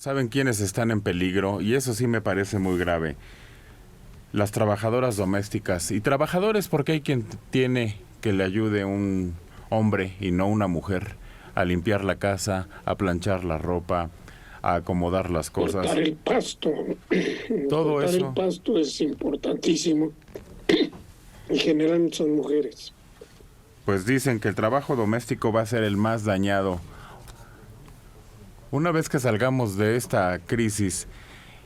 ¿Saben quiénes están en peligro? Y eso sí me parece muy grave. Las trabajadoras domésticas. Y trabajadores porque hay quien tiene que le ayude un hombre y no una mujer a limpiar la casa, a planchar la ropa, a acomodar las cosas. Cortar el pasto. Todo Cortar eso. el pasto es importantísimo. En general son mujeres. Pues dicen que el trabajo doméstico va a ser el más dañado. Una vez que salgamos de esta crisis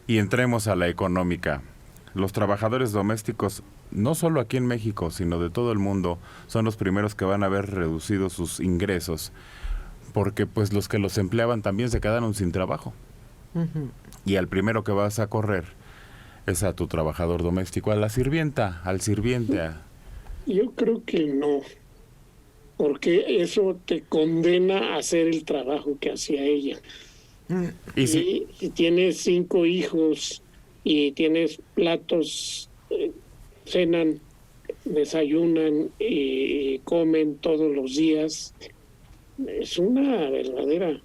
y entremos a la económica, los trabajadores domésticos, no solo aquí en México, sino de todo el mundo, son los primeros que van a ver reducidos sus ingresos, porque pues los que los empleaban también se quedaron sin trabajo. Ujú. Y al primero que vas a correr es a tu trabajador doméstico, a la sirvienta, al sirviente. Yo creo que no, porque eso te condena a hacer el trabajo que hacía ella. Y si, Si tienes 5 hijos y tienes platos, cenan, desayunan y comen todos los días, es una verdadera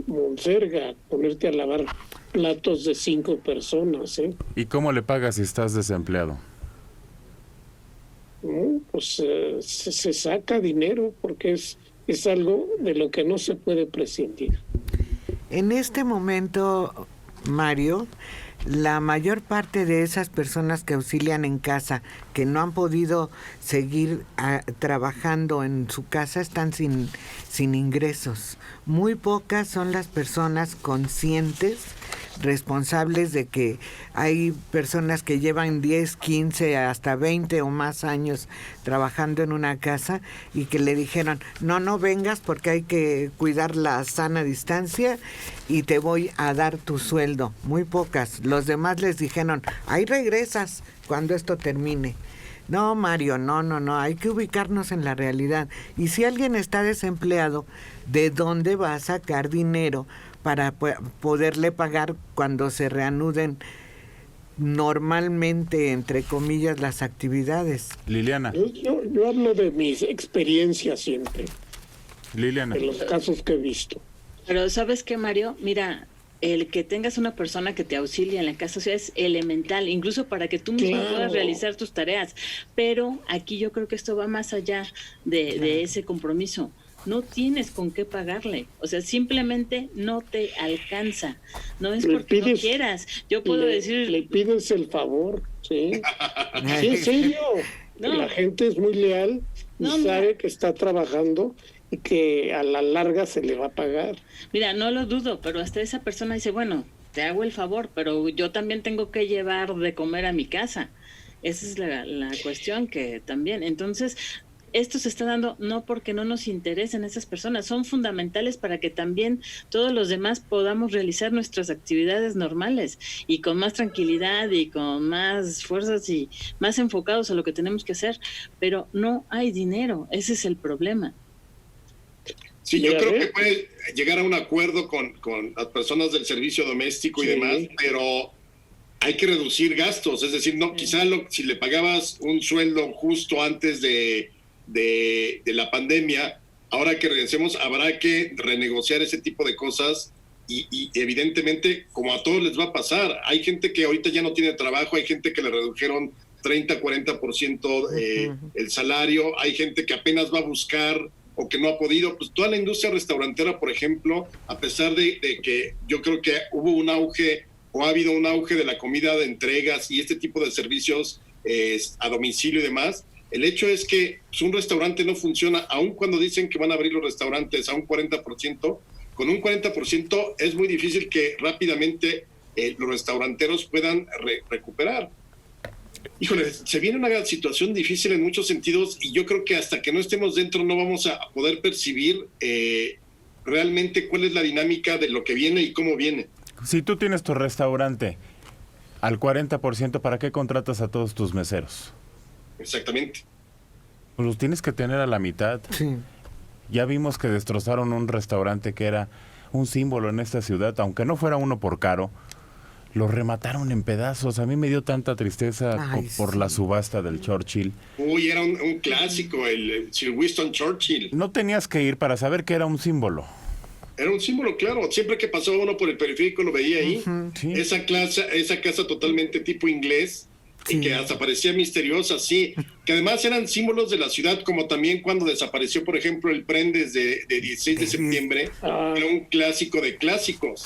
monserga ponerte a lavar platos de 5 personas, ¿eh? ¿Y cómo le pagas si estás desempleado? ¿No? Pues se saca dinero porque es algo de lo que no se puede prescindir. En este momento, Mario, la mayor parte de esas personas que auxilian en casa, que no han podido seguir trabajando en su casa, están sin ingresos. Muy pocas son las personas conscientes, responsables de que hay personas que llevan 10, 15, hasta 20 o más años trabajando en una casa y que le dijeron, no vengas porque hay que cuidar la sana distancia y te voy a dar tu sueldo. Muy pocas. Los demás les dijeron, ahí regresas cuando esto termine. No, Mario, no, hay que ubicarnos en la realidad. Y si alguien está desempleado, ¿de dónde va a sacar dinero para poderle pagar cuando se reanuden normalmente, entre comillas, las actividades? Liliana. Yo hablo de mis experiencias siempre, Liliana. de los casos que he visto. Pero ¿sabes qué, Mario? Mira, el que tengas una persona que te auxilie en la casa, o sea, es elemental, incluso para que tú mismo puedas realizar tus tareas. Pero aquí yo creo que esto va más allá de ese compromiso. No tienes con qué pagarle, o sea, simplemente no te alcanza. No es porque no quieras. Yo puedo decir... Le pides el favor, ¿sí? Sí, en serio. No. La gente es muy leal y sabe que está trabajando y que a la larga se le va a pagar. Mira, no lo dudo, pero hasta esa persona dice, bueno, te hago el favor, pero yo también tengo que llevar de comer a mi casa. Esa es la cuestión que también, entonces, esto se está dando no porque no nos interesen esas personas, son fundamentales para que también todos los demás podamos realizar nuestras actividades normales y con más tranquilidad y con más fuerzas y más enfocados a lo que tenemos que hacer, pero no hay dinero, ese es el problema. Sí, yo creo que puede llegar a un acuerdo con las personas del servicio doméstico y demás, pero hay que reducir gastos, es decir, no, quizá si le pagabas un sueldo justo antes de la pandemia, ahora que regresemos habrá que renegociar ese tipo de cosas y evidentemente, como a todos les va a pasar, hay gente que ahorita ya no tiene trabajo, hay gente que le redujeron 30, 40% el salario, hay gente que apenas va a buscar o que no ha podido, pues toda la industria restaurantera, por ejemplo, a pesar de que yo creo que hubo un auge o ha habido un auge de la comida de entregas y este tipo de servicios a domicilio y demás, el hecho es que pues, un restaurante no funciona, aun cuando dicen que van a abrir los restaurantes a un 40%, con un 40% es muy difícil que rápidamente los restauranteros puedan recuperar. Híjole, se viene una situación difícil en muchos sentidos y yo creo que hasta que no estemos dentro no vamos a poder percibir realmente cuál es la dinámica de lo que viene y cómo viene. Si tú tienes tu restaurante al 40%, ¿para qué contratas a todos tus meseros? Exactamente. Pues los tienes que tener a la mitad. Sí. Ya vimos que destrozaron un restaurante que era un símbolo en esta ciudad, aunque no fuera uno por caro. Lo remataron en pedazos. A mí me dio tanta tristeza por la subasta del Churchill. Uy, era un clásico, el Sir Winston Churchill. No tenías que ir para saber que era un símbolo. Era un símbolo, claro. Siempre que pasaba uno por el periférico lo veía ahí. Sí. Esa casa totalmente tipo inglés, y que hasta parecía misteriosa, sí. Que además eran símbolos de la ciudad, como también cuando desapareció, por ejemplo, el Prendes de 16 de septiembre. Era un clásico de clásicos.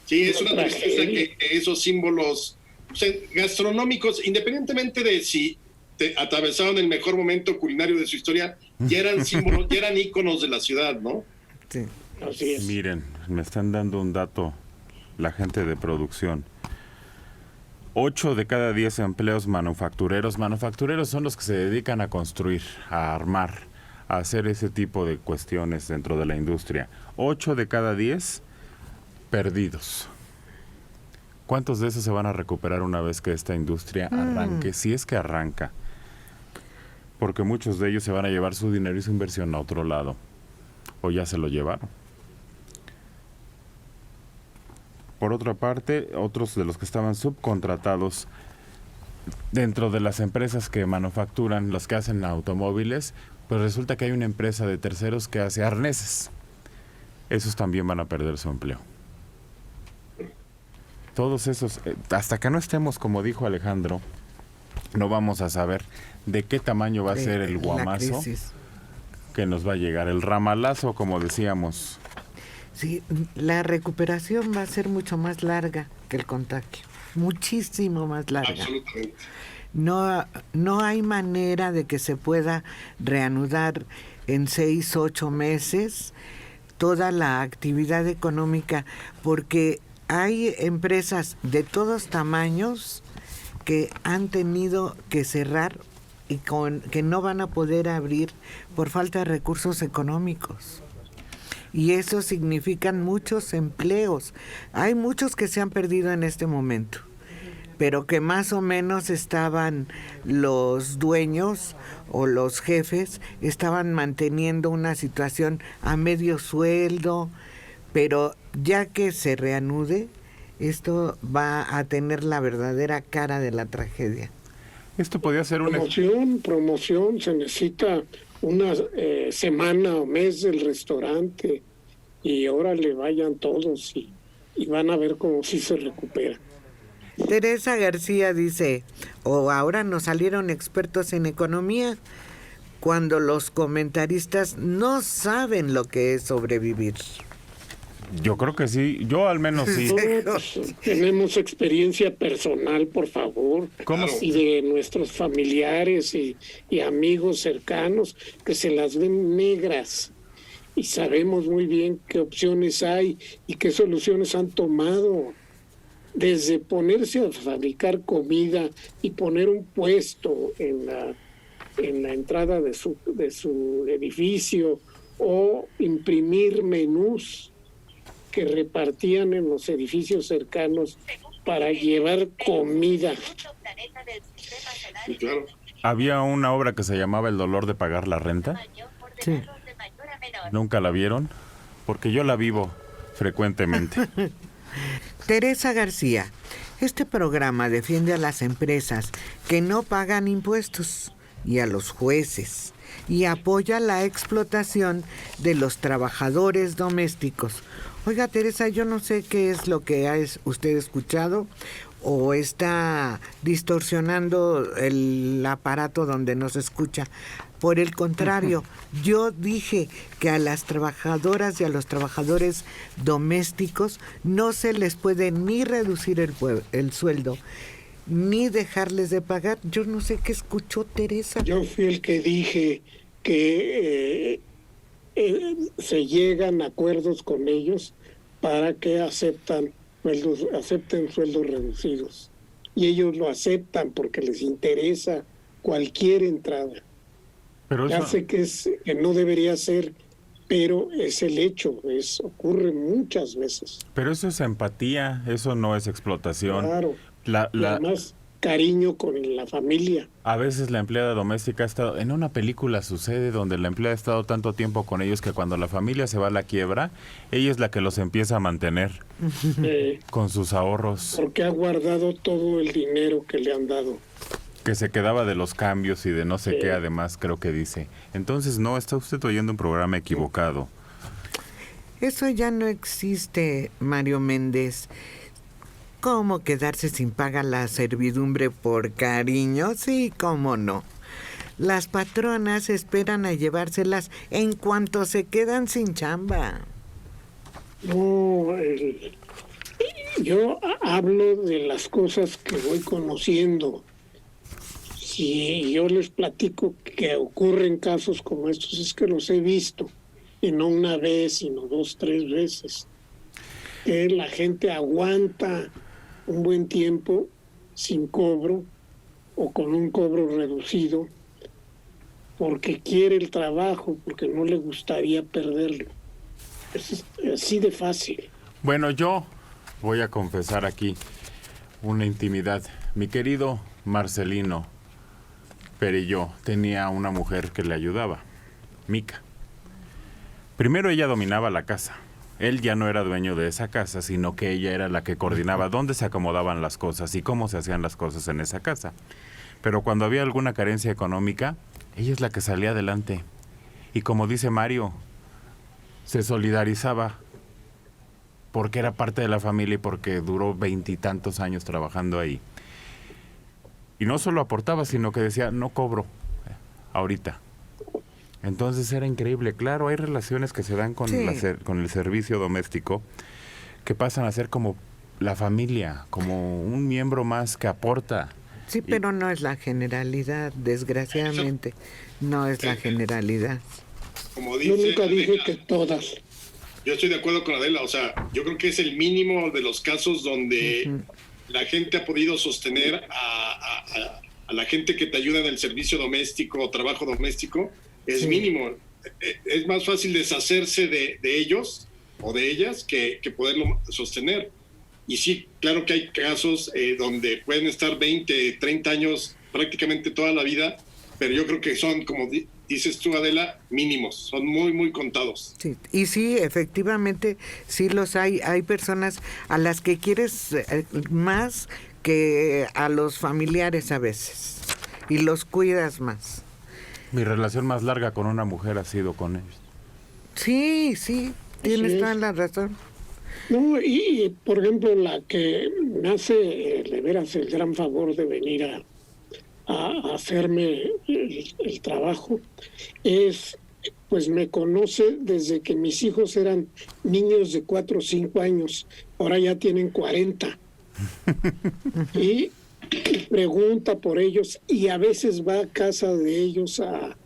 Sí, es una tristeza que esos símbolos, o sea, gastronómicos, independientemente de si te atravesaron el mejor momento culinario de su historia, ya eran símbolos, ya eran íconos de la ciudad, ¿no? Sí. Así es. Miren, me están dando un dato la gente de producción. 8 de cada 10 empleos manufactureros son los que se dedican a construir, a armar, a hacer ese tipo de cuestiones dentro de la industria. 8 de cada 10 perdidos. ¿Cuántos de esos se van a recuperar una vez que esta industria arranque? Si es que arranca. Porque muchos de ellos se van a llevar su dinero y su inversión a otro lado. O ya se lo llevaron. Por otra parte, otros de los que estaban subcontratados dentro de las empresas que manufacturan, los que hacen automóviles, pues resulta que hay una empresa de terceros que hace arneses. Esos también van a perder su empleo. Todos esos, hasta que no estemos, como dijo Alejandro, no vamos a saber de qué tamaño va a ser el guamazo que nos va a llegar, el ramalazo, como decíamos. Sí, la recuperación va a ser mucho más larga que el contagio, muchísimo más larga. Absolutamente. No hay manera de que se pueda reanudar en 6, 8 meses toda la actividad económica, porque hay empresas de todos tamaños que han tenido que cerrar y que no van a poder abrir por falta de recursos económicos. Y eso significan muchos empleos. Hay muchos que se han perdido en este momento, pero que más o menos estaban los dueños o los jefes, estaban manteniendo una situación a medio sueldo, pero ya que se reanude, esto va a tener la verdadera cara de la tragedia. Esto podría ser una promoción, se necesita una semana o mes del restaurante y órale, vayan todos y van a ver cómo sí se recupera. Teresa García dice, ahora nos salieron expertos en economía cuando los comentaristas no saben lo que es sobrevivir. Yo creo que sí, yo al menos sí. Tenemos experiencia personal, por favor, ¿Cómo? Y de nuestros familiares y amigos cercanos que se las ven negras y sabemos muy bien qué opciones hay y qué soluciones han tomado. Desde ponerse a fabricar comida y poner un puesto en la entrada de su edificio o imprimir menús que repartían en los edificios cercanos para llevar comida. Sí, claro. Había una obra que se llamaba El dolor de pagar la renta. Sí. ¿Nunca la vieron? Porque yo la vivo frecuentemente. Teresa García, este programa defiende a las empresas que no pagan impuestos y a los jueces y apoya la explotación de los trabajadores domésticos. Oiga, Teresa, yo no sé qué es lo que ha usted escuchado o está distorsionando el aparato donde nos escucha. Por el contrario, yo dije que a las trabajadoras y a los trabajadores domésticos no se les puede ni reducir el sueldo, ni dejarles de pagar. Yo no sé qué escuchó Teresa. Yo fui el que dije que se llegan a acuerdos con ellos para que acepten sueldos reducidos. Y ellos lo aceptan porque les interesa cualquier entrada. Pero ya sé que no debería ser, pero es el hecho, ocurre muchas veces. Pero eso es empatía, eso no es explotación. Claro, además cariño con la familia. A veces la empleada doméstica ha estado, en una película sucede donde la empleada ha estado tanto tiempo con ellos que cuando la familia se va a la quiebra, ella es la que los empieza a mantener con sus ahorros. Porque ha guardado todo el dinero que le han dado. Que se quedaba de los cambios y de no sé qué, además creo que dice. Entonces no, está usted oyendo un programa equivocado. Eso ya no existe, Mario Méndez. ¿Cómo quedarse sin paga la servidumbre por cariño? Sí, cómo no. Las patronas esperan a llevárselas en cuanto se quedan sin chamba. No, yo hablo de las cosas que voy conociendo. Si yo les platico que ocurren casos como estos, es que los he visto, y no una vez, sino 2, 3 veces. Que la gente aguanta un buen tiempo sin cobro o con un cobro reducido porque quiere el trabajo, porque no le gustaría perderlo. Es así de fácil. Bueno, yo voy a confesar aquí una intimidad. Mi querido Marcelino Perelló tenía una mujer que le ayudaba, Mica. Primero ella dominaba la casa. Él ya no era dueño de esa casa, sino que ella era la que coordinaba dónde se acomodaban las cosas y cómo se hacían las cosas en esa casa. Pero cuando había alguna carencia económica, ella es la que salía adelante. Y como dice Mario, se solidarizaba porque era parte de la familia y porque duró 20 y tantos años trabajando ahí. Y no solo aportaba, sino que decía, no cobro ahorita. Entonces era increíble. Claro, hay relaciones que se dan con, sí, con el servicio doméstico que pasan a ser como la familia, como un miembro más que aporta. Sí, pero no es la generalidad, desgraciadamente. No es la generalidad. Como Yo dice nunca dije Adela, que todas. yo estoy de acuerdo con Adela, o sea, yo creo que es el mínimo de los casos donde la gente ha podido sostener a la gente que te ayuda en el servicio doméstico o trabajo doméstico, es mínimo. Es más fácil deshacerse de ellos o de ellas que poderlo sostener. Y sí, claro que hay casos donde pueden estar 20, 30 años, prácticamente toda la vida, pero yo creo que son, como dices tú, Adela, mínimos, son muy, muy contados. Sí, y sí, efectivamente, sí los hay. Hay personas a las que quieres más que a los familiares a veces, y los cuidas más. Mi relación más larga con una mujer ha sido con ellos. Sí, tienes Sí. toda la razón. No, y por ejemplo, la que me hace de veras el gran favor de venir a hacerme el trabajo pues me conoce desde que mis hijos eran niños de 4 o 5 años, ahora ya tienen 40. Y pregunta por ellos y a veces va a casa de ellos a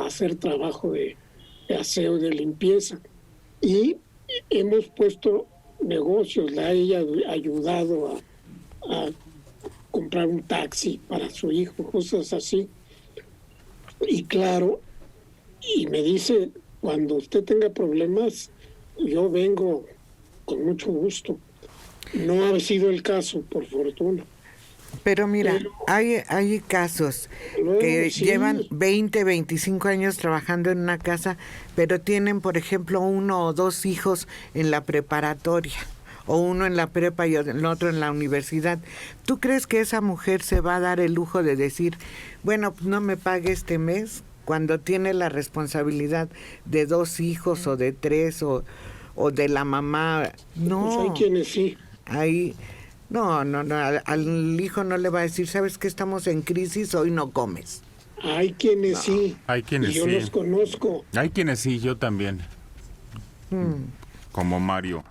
hacer trabajo de aseo, de limpieza. Y hemos puesto negocios, la ella ha ayudado a comprar un taxi para su hijo, cosas así. Y claro, y me dice, cuando usted tenga problemas, yo vengo con mucho gusto. No ha sido el caso, por fortuna. Pero mira, hay casos Luego, que sí. llevan 20, 25 años trabajando en una casa, pero tienen, por ejemplo, 1 o 2 hijos en la preparatoria, o uno en la prepa y el otro en la universidad. ¿Tú crees que esa mujer se va a dar el lujo de decir, bueno, pues no me pague este mes, cuando tiene la responsabilidad de 2 hijos o de 3 o de la mamá? No. Pues hay quienes sí. Ahí, no, al hijo no le va a decir, ¿sabes que estamos en crisis? Hoy no comes. Hay quienes sí. Hay quienes y yo sí. los conozco. Hay quienes sí, yo también. Como Mario.